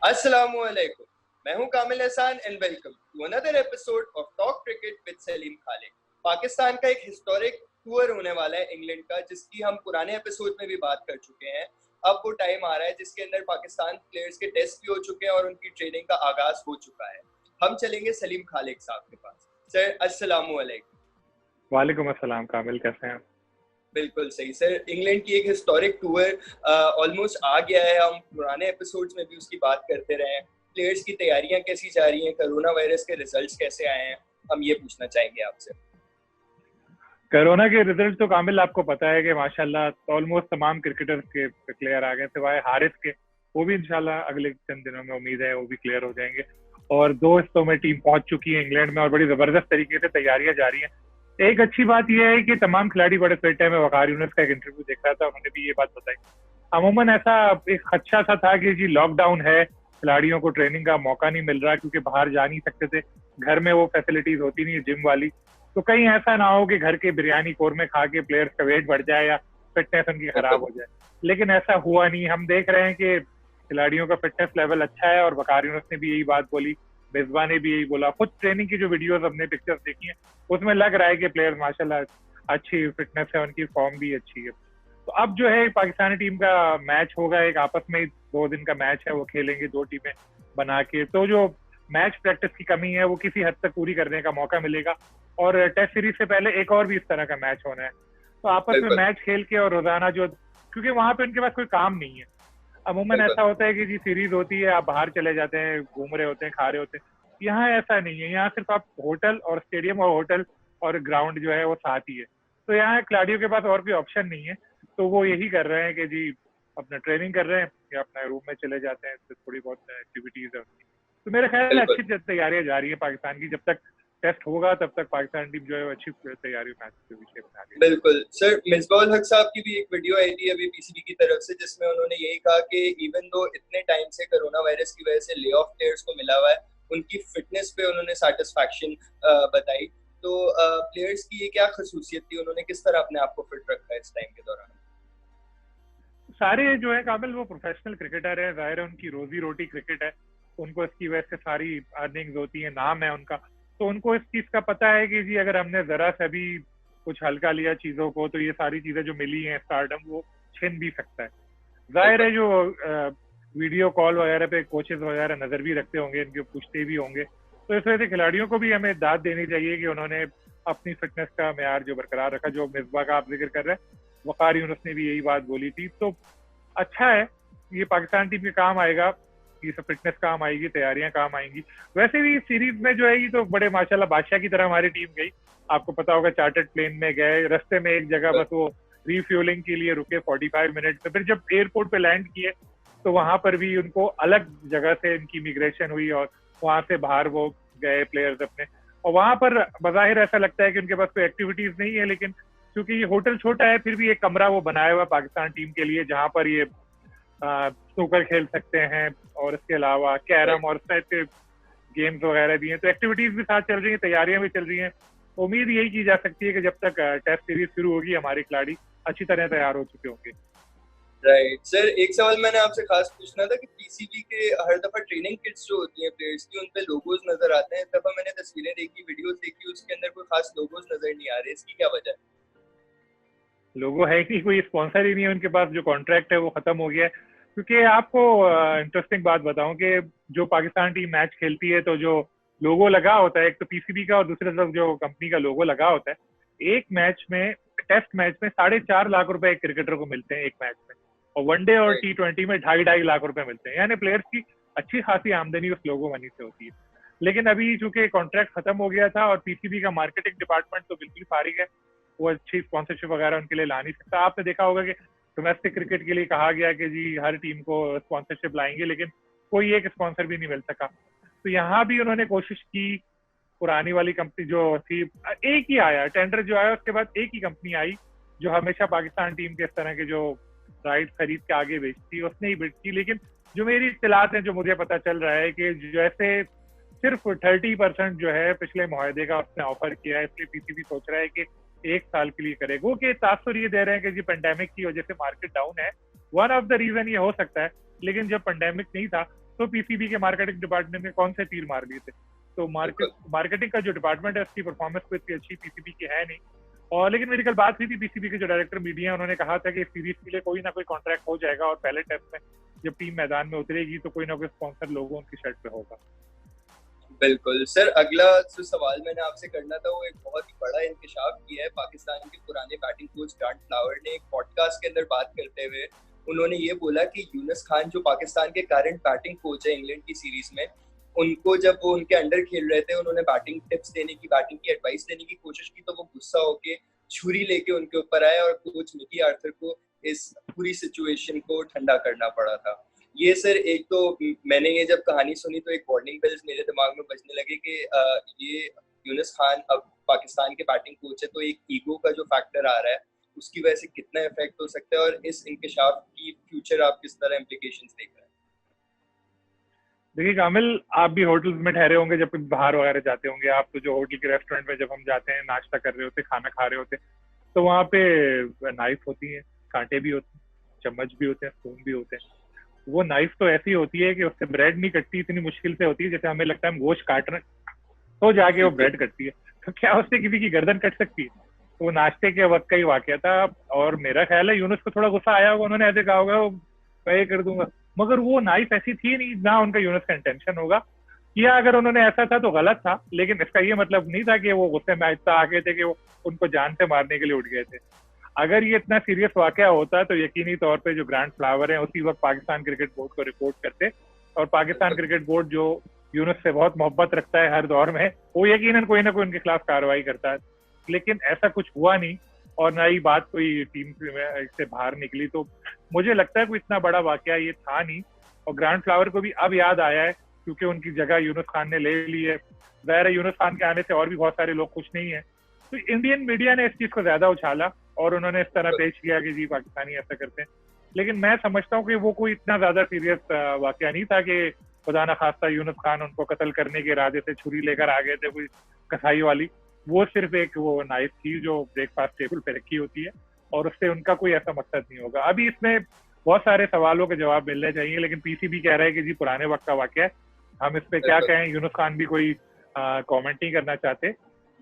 अस्सलामुअलैकुम। मैं हूं Kamil Ehsan and welcome to another episode of talk cricket with Saleem Khalid. Pakistan का एक हिस्टोरिक टूर होने वाला है इंग्लैंड का, जिसकी हम पुराने एपिसोड में भी बात कर चुके हैं। अब वो टाइम आ रहा है जिसके अंदर पाकिस्तान प्लेयर्स के टेस्ट भी हो चुके हैं और उनकी ट्रेनिंग का आगाज हो चुका है। हम चलेंगे सलीम खालिद साहब के पास। सर अस्सलामुअलैकुम। वालेकुम अस्सलाम। कामिल, कैसे हैं? बिल्कुल सही सर। इंग्लैंड की एक हिस्टोरिक टूर ऑलमोस्ट आ गया है। हम पुराने एपिसोड्स में भी उसकी बात करते रहे हैं। प्लेयर्स की तैयारियां कैसी जा रही हैं, कोरोना वायरस के रिजल्ट्स कैसे आए हैं, हम ये पूछना चाहेंगे आपसे। कोरोना के रिजल्ट तो कामिल आपको पता है कि माशाल्लाह ऑलमोस्ट तमाम क्रिकेटर्स के क्लियर आ गए, सिवाय हारिस के। वो भी इंशाल्लाह अगले चंद दिनों में उम्मीद है वो भी क्लियर हो जाएंगे। और 2 हिस्सों में टीम पहुंच चुकी है इंग्लैंड में और बड़ी जबरदस्त तरीके से तैयारियां जारी हैं। एक अच्छी बात यह है कि तमाम खिलाड़ी बड़े फिट है। मैं वकार यूनुस का एक इंटरव्यू देख रहा था, उन्होंने भी ये बात बताई। अमूमन ऐसा एक खदशा सा था कि जी लॉकडाउन है, खिलाड़ियों को ट्रेनिंग का मौका नहीं मिल रहा क्योंकि बाहर जा नहीं सकते थे, घर में वो फैसिलिटीज होती नहीं है जिम वाली। तो कहीं ऐसा ना हो कि घर के बिरयानी कोरमे खा के प्लेयर्स का वेट बढ़ जाए या फिटनेस उनकी खराब हो जाए। लेकिन ऐसा हुआ नहीं। हम देख रहे हैं कि खिलाड़ियों का फिटनेस लेवल अच्छा है और वकार यूनुस ने भी यही बात बोली, मिसबा ने भी यही बोला। खुद ट्रेनिंग की जो वीडियोस हमने पिक्चर्स देखी है उसमें लग रहा है कि प्लेयर्स माशाल्लाह अच्छी फिटनेस है, उनकी फॉर्म भी अच्छी है। तो अब जो है पाकिस्तानी टीम का मैच होगा, एक आपस में 2 दिन का मैच है, वो खेलेंगे 2 टीमें बना के। तो जो मैच प्रैक्टिस की कमी है वो किसी हद तक पूरी करने का मौका मिलेगा। और टेस्ट सीरीज से पहले एक और भी इस तरह का मैच होना है, तो आपस में मैच खेल के और रोजाना जो, क्योंकि वहां पे उनके पास कोई काम नहीं है। अमूमन ऐसा होता है कि जी सीरीज होती है, आप बाहर चले जाते हैं, घूम रहे होते हैं, खा रहे होते हैं। यहाँ ऐसा नहीं है। यहाँ सिर्फ आप होटल और स्टेडियम और होटल और ग्राउंड जो है वो साथ ही है। तो यहाँ खिलाड़ियों के पास और कोई ऑप्शन नहीं है। तो वो यही कर रहे हैं कि जी अपना ट्रेनिंग कर रहे हैं या अपना रूम में चले जाते हैं, तो थोड़ी बहुत एक्टिविटीज है उनकी। तो मेरे ख्याल में अच्छी तैयारियां जा रही है पाकिस्तान की। जब तक टेस्ट होगा तब तक पाकिस्तान टीम जो है अच्छी तैयारी मैच के विषय बना रही है। बिल्कुल सर। मिसबाउल हक साहब की भी एक वीडियो आई थी अभी पीसीबी की तरफ से, जिसमें उन्होंने यही कहा कि इवन दो इतने टाइम से कोरोना वायरस की वजह से ले ऑफ प्लेयर्स को मिला हुआ है, उनकी फिटनेस पे उन्होंने सैटिस्फैक्शन बताई। तो प्लेयर्स की ये क्या खसूसियत थी, उन्होंने किस तरह अपने आप को फिट रखा है इस टाइम के दौरान? सारे जो है काबिल वो प्रोफेशनल क्रिकेटर है, जाहिर है उनकी रोजी रोटी क्रिकेट है, उनको इसकी वजह से सारी अर्निंग्स होती है, नाम है उनका। तो उनको इस चीज का पता है कि जी अगर हमने जरा सा भी कुछ हल्का लिया चीजों को तो ये सारी चीजें जो मिली हैं स्टारडम वो छिन भी सकता है। जाहिर है जो वीडियो कॉल वगैरह पे कोचेस वगैरह नजर भी रखते होंगे, इनके पूछते भी होंगे। तो इस वजह से खिलाड़ियों को भी हमें दाद देनी चाहिए कि उन्होंने अपनी फिटनेस का मेयार जो बरकरार रखा। जो मिसबा का आप जिक्र कर रहे हैं, वकार यूनुस ने भी यही बात बोली थी। तो अच्छा है, ये पाकिस्तान टीम के काम आएगा, ये सब फिटनेस काम आएगी, तैयारियां काम आएंगी। वैसे भी सीरीज में जो है ये तो बड़े माशाल्लाह बादशाह की तरह हमारी टीम गई। आपको पता होगा चार्टर्ड प्लेन में गए, रास्ते में एक जगह बस वो रिफ्यूलिंग के लिए रुके 45 मिनट में, फिर जब एयरपोर्ट पे लैंड किए तो वहां पर भी उनको अलग जगह से इनकी इमिग्रेशन हुई और वहां से बाहर वो गए प्लेयर्स अपने। और वहां पर बज़ाहिर ऐसा लगता है कि उनके पास कोई एक्टिविटीज नहीं है, लेकिन क्योंकि ये होटल छोटा है फिर भी एक कमरा वो बनाया हुआ पाकिस्तान टीम के लिए जहां पर ये स्नूकर खेल सकते हैं और इसके अलावा कैरम और टाइप के गेम्स वगैरह भी हैं। तो एक्टिविटीज भी साथ चल रही हैं, तैयारियां भी चल रही हैं। उम्मीद यही की जा सकती है कि जब तक टेस्ट सीरीज शुरू होगी हमारे खिलाड़ी अच्छी तरह तैयार हो चुके होंगे। राइट सर, एक सवाल मैंने आपसे खास पूछना था कि पीसीबी के हर दफा ट्रेनिंग किट्स जो होती हैं प्लेयर्स की, उन पे लोगोज नजर आते हैं। इस दफा मैंने तस्वीरें देखी, वीडियोस देखी, उसके अंदर कोई खास लोगोज नजर नहीं आ रहे। इसकी क्या वजह है? लोगो है कि कोई स्पॉन्सर ही नहीं है उनके पास, जो कॉन्ट्रैक्ट है वो खत्म हो गया है। क्योंकि आपको इंटरेस्टिंग बात बताऊं कि जो पाकिस्तान टीम मैच खेलती है तो जो लोगो लगा होता है, एक तो पीसीबी का और दूसरे तरफ जो कंपनी का लोगो लगा होता है, एक मैच में, टेस्ट मैच में 4.5 लाख रुपए एक क्रिकेटर को मिलते हैं एक मैच में, और वनडे और T20 में 2.5 लाख रुपए मिलते हैं। यानी प्लेयर्स की अच्छी खासी आमदनी उस लोगो मनी से होती है। लेकिन अभी चूंकि कॉन्ट्रैक्ट खत्म हो गया था और पीसीबी का मार्केटिंग डिपार्टमेंट तो बिल्कुल फारिग है, वो अच्छी स्पॉन्सरशिप वगैरह उनके लिए ला नहीं सकता। आपने देखा होगा कि डोमेस्टिक क्रिकेट के लिए कहा गया कि जी हर टीम को स्पॉन्सरशिप लाएंगे, लेकिन कोई एक स्पॉन्सर भी नहीं मिल सका। तो यहाँ भी उन्होंने कोशिश की, पुरानी वाली कंपनी जो थी, एक ही आया टेंडर जो आया, उसके बाद एक ही कंपनी आई जो हमेशा पाकिस्तान टीम के इस तरह के जो राइट खरीद के आगे बेचती, उसने ही बेचती। लेकिन जो मेरी इत्तलात है, जो मुझे पता चल रहा है कि जैसे सिर्फ 30% जो है पिछले मुआहदे का उसने ऑफर किया है, इसलिए पीसीबी सोच रहा है कि 1 साल के लिए करेगा। वो कि तासुर ये दे रहे हैं कि जी पेंडेमिक की वजह से मार्केट डाउन है, वन ऑफ द रीजन ये हो सकता है। लेकिन जब पेंडेमिक नहीं था तो पीसीबी के मार्केटिंग डिपार्टमेंट ने कौन से तीर मार लिए थे। तो मार्केटिंग का जो डिपार्टमेंट है उसकी परफॉर्मेंस कोई इतनी अच्छी पीसीबी की है नहीं। और लेकिन मेरी कल बात हुई थी पीसीबी के जो डायरेक्टर मीडिया है, उन्होंने कहा था कि इस सीरीज के लिए कोई ना कोई कॉन्ट्रैक्ट हो जाएगा और पहले टेस्ट में जब टीम मैदान में उतरेगी तो कोई ना कोई स्पॉन्सर लोगों उनकी शर्ट पे होगा। बिल्कुल सर, अगला जो सवाल मैंने आपसे करना था वो एक बहुत ही बड़ा इंकशाफ किया है पाकिस्तान के पुराने बैटिंग कोच ग्रांट फ्लावर ने एक पॉडकास्ट के अंदर बात करते हुए। उन्होंने ये बोला कि यूनुस खान जो पाकिस्तान के करंट बैटिंग कोच है इंग्लैंड की सीरीज में, उनको जब वो उनके अंडर खेल रहे थे उन्होंने बैटिंग टिप्स देने की, बैटिंग की एडवाइस देने की कोशिश की तो वो गुस्सा होके छुरी लेके उनके ऊपर आए और कोच मिकी आर्थर को इस पूरी सिचुएशन को ठंडा करना पड़ा था। ये सर एक तो मैंने ये जब कहानी सुनी तो एक वार्निंग बेल्स मेरे दिमाग में बजने लगे कि ये यूनुस खान अब पाकिस्तान के बैटिंग कोच है तो एक ईगो का जो फैक्टर आ रहा है उसकी वजह से कितना इफेक्ट हो सकता है, और इस इंकशाफ की फ्यूचर आप किस तरह इम्प्लीकेशंस देख रहे हैं? देखिए कामिल, आप भी होटल्स में ठहरे होंगे जब बाहर वगैरह जाते होंगे, आप तो जो होटल के रेस्टोरेंट में जब हम जाते हैं नाश्ता कर रहे होते, खाना खा रहे होते, तो वहाँ पे नाइफ होती है, कांटे भी होते हैं, चम्मच भी होते हैं, स्पून भी होते हैं। वो नाइफ तो ऐसी होती है कि उससे ब्रेड नहीं कटती, इतनी मुश्किल से होती है जैसे हमें लगता है हम गोश्त काट रहे हैं, तो जाके वो ब्रेड कटती है। तो क्या उससे किसी की गर्दन कट सकती है? तो वो नाश्ते के वक्त का ही वाकया था। और मेरा ख्याल है यूनुस को थोड़ा गुस्सा आया होगा, उन्होंने ऐसे कहा होगा मैं ये कर दूंगा, मगर वो नाइफ ऐसी थी नहीं, ना उनका यूनुस का इंटेंशन होगा। या अगर उन्होंने ऐसा था तो गलत था, लेकिन इसका ये मतलब नहीं था कि वो गुस्से में इतना आ गए थे कि वो उनको जान से मारने के लिए उठ गए थे। अगर ये इतना सीरियस वाकया होता तो यकीनी तौर पे जो ग्रांट फ्लावर है उसी वक्त पाकिस्तान क्रिकेट बोर्ड को रिपोर्ट करते, और पाकिस्तान क्रिकेट बोर्ड जो यूनुस से बहुत मोहब्बत रखता है हर दौर में, वो यकीनन कोई ना कोई उनके खिलाफ कार्रवाई करता है। लेकिन ऐसा कुछ हुआ नहीं और ना ही बात कोई टीम से बाहर निकली, तो मुझे लगता है कोई इतना बड़ा वाकया ये था नहीं। और ग्रांट फ्लावर को भी अब याद आया है क्योंकि उनकी जगह यूनुस खान ने ले ली है। ज़ाहिर है यूनुस खान के आने से और भी बहुत सारे लोग खुश नहीं है, तो इंडियन मीडिया ने इस चीज को ज्यादा उछाला और उन्होंने इस तरह पेश किया कि जी पाकिस्तानी ऐसा करते हैं। लेकिन मैं समझता हूँ कि वो कोई इतना ज्यादा सीरियस वाकया नहीं था कि खुदा न खास्ता यूनुस खान उनको कत्ल करने के इरादे से छुरी लेकर आ गए थे कोई कसाई वाली। वो सिर्फ एक वो नाइफ थी जो ब्रेकफास्ट टेबल पे रखी होती है और उससे उनका कोई ऐसा मकसद नहीं होगा। अभी इसमें बहुत सारे सवालों के जवाब मिलने चाहिए, लेकिन पीसीबी कह रहा है कि जी पुराने वक्त का वाकया है, हम इस पे क्या कहें। यूनुस खान भी कोई कमेंट नहीं करना चाहते।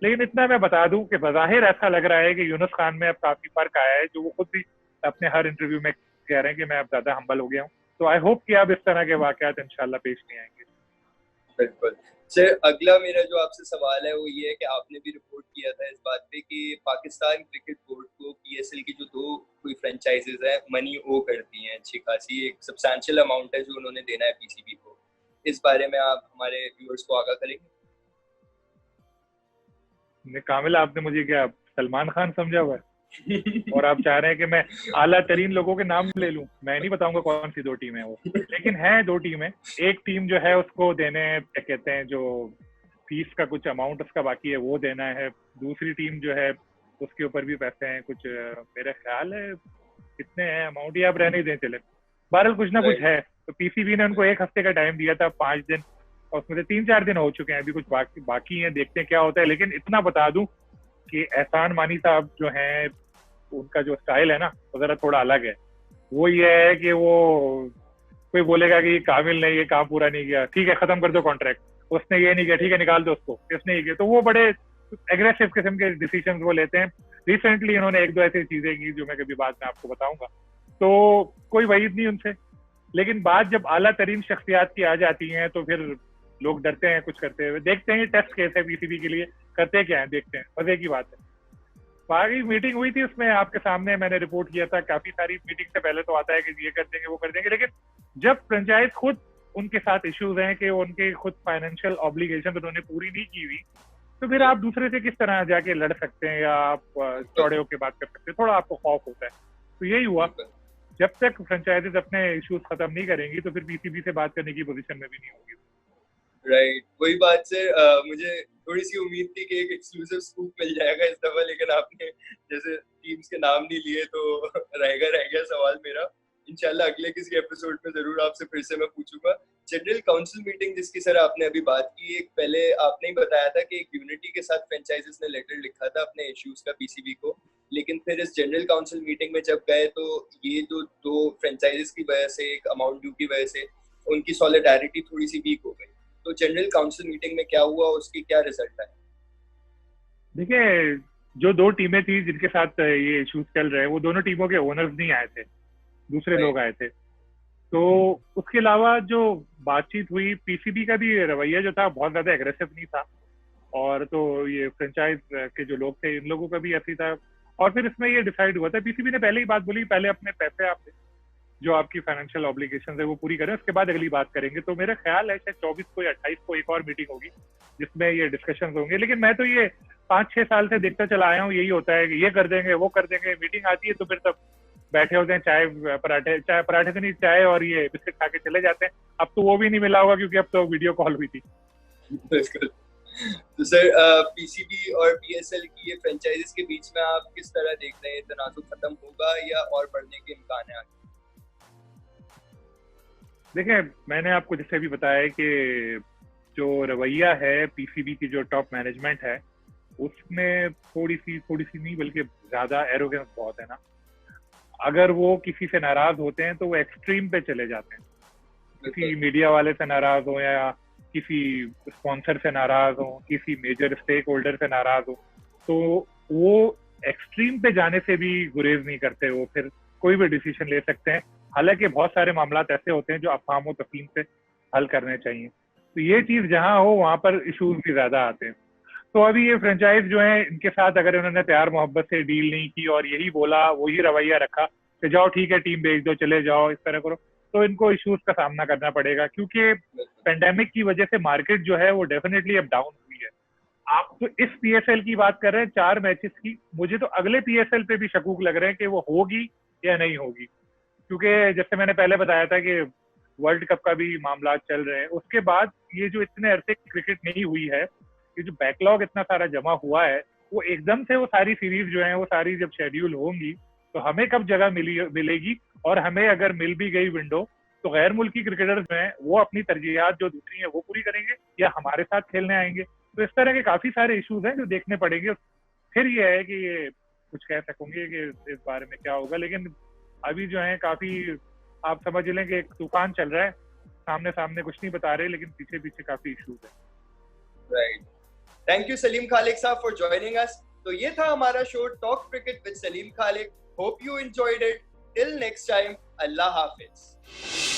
लेकिन इतना मैं बता दूं कि बज़ाहिर ऐसा लग रहा है कि यूनुस खान में अब काफी फर्क आया है, जो वो खुद भी अपने हर इंटरव्यू में कह रहे हैं कि मैं अब ज्यादा हम्बल हो गया हूँ। तो आई होप कि अब इस तरह के वाकयात इंशाल्लाह पेश नहीं आएंगे। बिल्कुल सर, अगला मेरा जो आपसे सवाल है वो ये है कि आपने भी रिपोर्ट किया था इस बात पे कि पाकिस्तान क्रिकेट बोर्ड को पीएसएल की जो दो कोई फ्रेंचाइजीज है मनी ओ करती हैं, अच्छी खासी एक सब्सटैंशियल अमाउंट है जो उन्होंने देना है पीसीबी को। इस बारे में आप हमारे व्यूअर्स को आगाह करेंगे? कामिल, आपने मुझे क्या सलमान खान समझा हुआ है? और आप चाह रहे हैं कि मैं आला तरीन लोगों के नाम ले लूं? मैं नहीं बताऊंगा कौन सी दो टीम है वो, लेकिन है दो टीमें। एक टीम जो है उसको देने क्या कहते हैं, जो फीस का कुछ अमाउंट उसका बाकी है वो देना है। दूसरी टीम जो है उसके ऊपर भी पैसे हैं कुछ, मेरे ख्याल है कितने हैं अमाउंट, या आप रहने दें चले, बहरहाल कुछ ना कुछ है। तो पीसीबी ने उनको 1 हफ्ते का टाइम दिया था, 5 दिन, और उसमें से 3-4 दिन हो चुके हैं, अभी कुछ बाकी हैं, देखते हैं क्या होता है। लेकिन इतना बता दूं कि एहसान मानी साहब जो हैं उनका जो स्टाइल है ना वो जरा थोड़ा अलग है। वो ये है कि वो कोई बोलेगा कि कामिल ने ये काम पूरा नहीं किया, ठीक है खत्म कर दो कॉन्ट्रैक्ट, उसने ये नहीं किया, ठीक है निकाल दो उसको, इसने ये किया। तो वो बड़े एग्रेसिव किस्म के डिसीजन वो लेते हैं। रिसेंटली इन्होंने 1-2 ऐसी चीजें की जो मैं कभी बाद में आपको बताऊंगा, तो कोई वहीद नहीं उनसे। लेकिन बात जब आला तरीन शख्सियात की आ जाती हैं तो फिर लोग डरते हैं कुछ करते हुए। देखते हैं, टेस्ट केस है पीसीबी के लिए, करते क्या है देखते हैं, मजे की बात है। बाकी मीटिंग हुई थी, उसमें आपके सामने मैंने रिपोर्ट किया था। काफी सारी मीटिंग से पहले तो आता है कि ये कर देंगे वो कर देंगे, लेकिन जब फ्रेंचाइज खुद उनके साथ इश्यूज हैं कि उनके खुद फाइनेंशियल ऑब्लिगेशन उन्होंने पूरी नहीं की हुई, तो फिर आप दूसरे से किस तरह जाके लड़ सकते हैं या आप चौड़े होकर बात कर सकते हैं? थोड़ा आपको खौफ होता है। तो यही हुआ, जब तक फ्रेंचाइजेस अपने इश्यूज खत्म नहीं करेंगी तो फिर पीसीबी से बात करने की पोजीशन में भी नहीं होगी। राइट, वही बात से मुझे थोड़ी सी उम्मीद थी कि एक एक्सक्लूसिव स्कूप मिल जाएगा इस दफा, लेकिन आपने जैसे टीम्स के नाम नहीं लिए तो रह गया सवाल मेरा। इंशाल्लाह अगले किसी एपिसोड में जरूर आपसे फिर से मैं पूछूंगा। जनरल काउंसिल मीटिंग जिसकी सर आपने अभी बात की, एक पहले आपने ही बताया था कि एक यूनिटी के साथ फ्रेंचाइजेस ने लेटर लिखा था अपने इश्यूज का पीसीबी को, लेकिन फिर इस जनरल काउंसिल मीटिंग में जब गए तो ये जो दो फ्रेंचाइजेस की वजह से, एक अमाउंट ड्यू की वजह से उनकी सॉलिडारिटी थोड़ी सी वीक हो गई। तो जनरल काउंसिल मीटिंग में क्या हुआ, उसकी क्या रिजल्ट आया? देखिए, जो दो टीमें थी जिनके साथ ये इश्यूज चल रहे हैं, वो दोनों टीमों के ओनर्स नहीं आए थे, दूसरे लोग आए थे। तो उसके अलावा जो बातचीत हुई, पीसीबी का भी रवैया जो था बहुत ज्यादा एग्रेसिव नहीं था, और तो ये फ्रेंचाइज के जो लोग थे इन लोगों का भी ऐसी था। और फिर इसमें ये डिसाइड हुआ था, पीसीबी ने पहले ही बात बोली, पहले अपने पैसे आप जो आपकी फाइनेंशियल ऑब्लिगेशन है वो पूरी करें, उसके बाद अगली बात करेंगे। तो मेरा ख्याल है शायद 24 को या 28 को एक और मीटिंग होगी जिसमें ये डिस्कशन होंगे। लेकिन मैं तो ये 5-6 साल से देखता चला आया हूँ, यही होता है कि ये कर देंगे वो कर देंगे, मीटिंग आती है तो फिर सब बैठे होते हैं, चाय पराठे तो नहीं, चाय और ये बिस्किट खा के चले जाते हैं। अब तो वो भी नहीं मिला होगा क्योंकि अब तो वीडियो कॉल हुई थी। तो सर, पीसीबी और पीएसएल की ये फ्रेंचाइजीज के बीच में आप किस तरह देख रहे हैं, तनाजुर खत्म होगा या और बढ़ने के इम्कान है आगे? देखिए, मैंने आपको जैसे भी बताया कि जो रवैया है पीसीबी की जो टॉप मैनेजमेंट है उसमें थोड़ी सी नहीं बल्कि ज्यादा एरोगेंस बहुत है ना। अगर वो किसी से नाराज होते हैं तो वो एक्सट्रीम पे चले जाते हैं, किसी मीडिया वाले से नाराज हो या किसी स्पॉन्सर से नाराज हो, किसी मेजर स्टेक होल्डर से नाराज हो, तो वो एक्सट्रीम पे जाने से भी गुरेज नहीं करते, वो फिर कोई भी डिसीजन ले सकते हैं। हालांकि बहुत सारे मामला ऐसे होते हैं जो अफवाह व तफहीम से हल करने चाहिए, तो ये चीज जहां हो वहां पर इशूज भी ज्यादा आते हैं। तो अभी ये फ्रेंचाइज जो है इनके साथ अगर उन्होंने प्यार मोहब्बत से डील नहीं की और यही बोला, वही रवैया रखा कि जाओ ठीक है टीम बेच दो, चले जाओ, इस तरह करो, तो इनको इश्यूज का सामना करना पड़ेगा। क्योंकि पेंडेमिक की वजह से मार्केट जो है वो डेफिनेटली अब डाउन हुई है। आप तो इस पीएसएल की बात कर रहे हैं 4 मैचेस की, मुझे तो अगले पीएसएल पे भी शकूक लग रहे हैं कि वो होगी या नहीं होगी। क्योंकि जैसे मैंने पहले बताया था कि वर्ल्ड कप का भी मामला चल रहे हैं, उसके बाद ये जो इतने अरसे क्रिकेट नहीं हुई है, ये जो बैकलॉग इतना सारा जमा हुआ है, वो एकदम से वो सारी सीरीज जो है वो सारी जब शेड्यूल होंगी तो हमें कब जगह मिलेगी, और हमें अगर मिल भी गई विंडो तो गैर मुल्की क्रिकेटर्स जो हैं वो अपनी तरजीहात जो दूसरी है वो पूरी करेंगे या हमारे साथ खेलने आएंगे। तो इस तरह के काफी सारे इश्यूज हैं जो देखने पड़ेंगे। फिर ये है कि ये कुछ कह सकेंगे कि इस बारे में क्या होगा, लेकिन अभी जो है काफी आप समझ लें कि एक तूफान चल रहा है, सामने सामने कुछ नहीं बता रहे लेकिन पीछे पीछे काफी इश्यूज है। राइट, थैंक यू सलीम खालिक साहब फॉर जॉइनिंग अस। तो ये था हमारा show talk cricket with Saleem Khaliq. Hope you enjoyed it. Till next time, अल्लाह हाफिज।